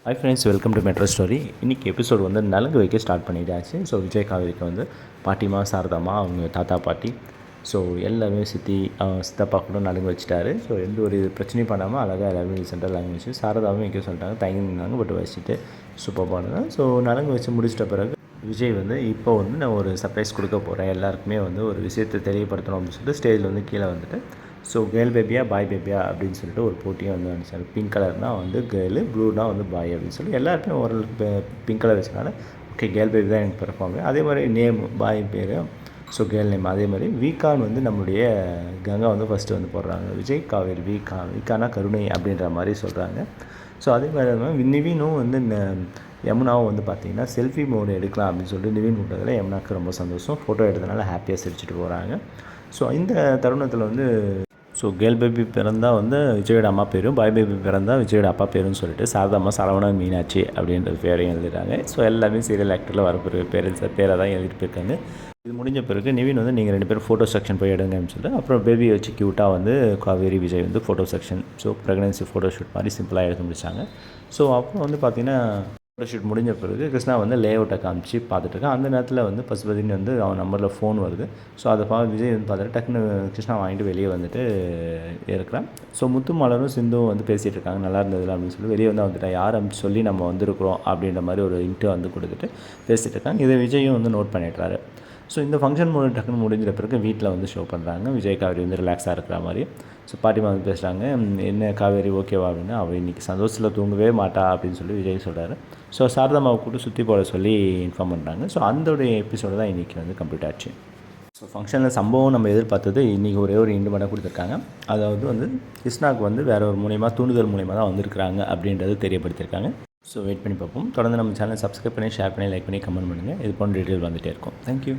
Hi friends, welcome to metro story. இன்றைக்கி episode வந்து நலுங்கு வைக்க ஸ்டார்ட் பண்ணிட்டாச்சு. ஸோ விஜய் காவேரிக்கு வந்து பாட்டிமா சாரதாமா அவங்க தாத்தா பாட்டி ஸோ எல்லாருமே சித்தப்பா கூட நலுங்கு வச்சுட்டாரு. ஸோ எந்த ஒரு பிரச்சனையும் பண்ணாமல் அழகாக எல்லாருமே ரீசெண்டாக நலுங்கு வச்சு சாரதாவும் வைக்க சொல்லிட்டாங்க. தயங்கி நின்னாங்க, பட் வச்சுட்டு சூப்பர் பண்ணுங்க. ஸோ நலுங்கு வச்சு முடிச்சிட்ட பிறகு விஜய் வந்து இப்போ வந்து நான் ஒரு சர்ப்ரைஸ் கொடுக்க போகிறேன், எல்லாருக்குமே வந்து ஒரு விஷயத்தை தெரியப்படுத்தணும் அப்படின்னு சொல்லிட்டு ஸ்டேஜில் வந்து கீழே வந்துட்டு ஸோ கேர்ள் பேபியா பாய் பேபியா அப்படின்னு சொல்லிட்டு ஒரு போட்டியும் வந்து வந்துச்சாங்க. பிங்க் கலர்னால் வந்து கேர்ளு, ப்ளூனால் வந்து பாய் அப்படின்னு சொல்லி எல்லாருக்குமே ஓரளவுக்கு பிங்க் கலர் வச்சனால ஓகே கேர்ள் பேபி தான் எனக்கு பெர்ஃபார்ம். அதே மாதிரி நேம் பாய் பேர், ஸோ கேர்ள் நேம். அதே மாதிரி வீக்கான் வந்து நம்மளுடைய கங்கா வந்து ஃபஸ்ட்டு வந்து போடுறாங்க. விஜய் காவேரி வீக்கானா கருணை அப்படின்ற மாதிரி சொல்கிறாங்க. ஸோ அதே மாதிரி நிவினும் வந்து யமுனாவும் வந்து பார்த்திங்கன்னா செல்ஃபி மோடு எடுக்கலாம் அப்படின்னு சொல்லிட்டு நிவின் விட்டதில் யமுனாவுக்கு ரொம்ப சந்தோஷம். ஃபோட்டோ எடுத்தனால ஹாப்பியாக சிரிச்சுட்டு போகிறாங்க. ஸோ இந்த தருணத்தில் வந்து கேர்ள் பேபி பிறந்தால் வந்து விஜயோட அம்மா பேரும், பாய் பேபி பிறந்தால் விஜயோட அப்பா பேருன்னு சொல்லிட்டு சாரதாம்மா சரவணா மீனாட்சி அப்படின்ற பேரையும் எழுதுகிறாங்க. ஸோ எல்லாமே சீரியல் ஆக்டரில் வர பேரை தான் எழுதிட்டு போயிருக்காங்க. இது முடிஞ்ச பிறகு நிவின் வந்து நீங்கள் 2 பேரும் ஃபோட்டோ செக்ஷன் போய் எடுங்க அப்படின்னு சொல்லிட்டு அப்புறம் பேபியை வச்சு க்யூட்டாக வந்து காவேரி விஜய் வந்து photo section pregnancy photo shoot மாதிரி சிம்பிளாக எடுத்து முடிச்சாங்க. ஸோ அப்புறம் வந்து பார்த்திங்கன்னா ஃபோட்டோ ஷூட் முடிஞ்ச பிறகு கிருஷ்ணா வந்து லே அவுட்டை காமிச்சு பார்த்துட்ருக்கான். அந்த நேரத்தில் வந்து பசுபதினு வந்து அவன் நம்பரில் ஃபோன் வருது. ஸோ அதை விஜய் வந்து பார்த்துட்டு டக்குன்னு கிருஷ்ணா வாங்கிட்டு வெளியே வந்துட்டு இருக்கிறான். ஸோ முத்துமலரும் சிந்துவும் வந்து பேசிகிட்டு இருக்காங்க, நல்லா இருந்ததில்ல அப்படின்னு சொல்லி வெளியே வந்து வந்துட்டான். யார் அப்படின்னு சொல்லி நம்ம வந்திருக்கிறோம் அப்படின்ற மாதிரி ஒரு இன்ட்டு வந்து கொடுத்துட்டு பேசிகிட்டு இருக்காங்க. இதை விஜயும் வந்து நோட் பண்ணிடுறாரு. ஸோ இந்த ஃபங்க்ஷன் டக்குன்னு முடிஞ்சிட பிறகு வீட்டில் வந்து ஷோ பண்ணுறாங்க. விஜய் காவேரி வந்து ரிலாக்ஸாக இருக்கிற மாதிரி. ஸோ பாட்டிமா வந்து பேசுகிறாங்க, என்ன காவேரி ஓகேவா அப்படின்னு. அவள் இன்றைக்கி சந்தோஷத்தில் தூங்கவே மாட்டா அப்படின்னு சொல்லி விஜய் சொல்கிறாரு. ஸோ சாரதாமாவை கூட்டு சுற்றி போட சொல்லி இன்ஃபார்ம் பண்ணுறாங்க. ஸோ அந்தோடைய எபிசோடு தான் இன்றைக்கி வந்து கம்ப்ளீட் ஆச்சு. ஸோ ஃபங்க்ஷனில் சம்பவம் நம்ம எதிர்பார்த்தது இன்றைக்கி ஒரே ஒரு இண்டு மட்டும் கொடுத்துருக்காங்க. அதாவது வந்து கிருஷ்ணாவுக்கு வந்து வேறு ஒரு மூலியமாக தூண்டுதல் மூலியமாக தான் வந்திருக்கிறாங்க அப்படின்றது தெரியப்படுத்தியிருக்காங்க. ஸோ வெயிட் பண்ணி பார்ப்போம். தொடர்ந்து நம்ம சேனல் சப்ஸ்கிரைப் பண்ணி, ஷேர் பண்ணி, லைக் பண்ணி, கமெண்ட் பண்ணுங்கள். இது போன்ற டீட்டெயில் வந்துகிட்டே இருக்கும். தேங்க்யூ.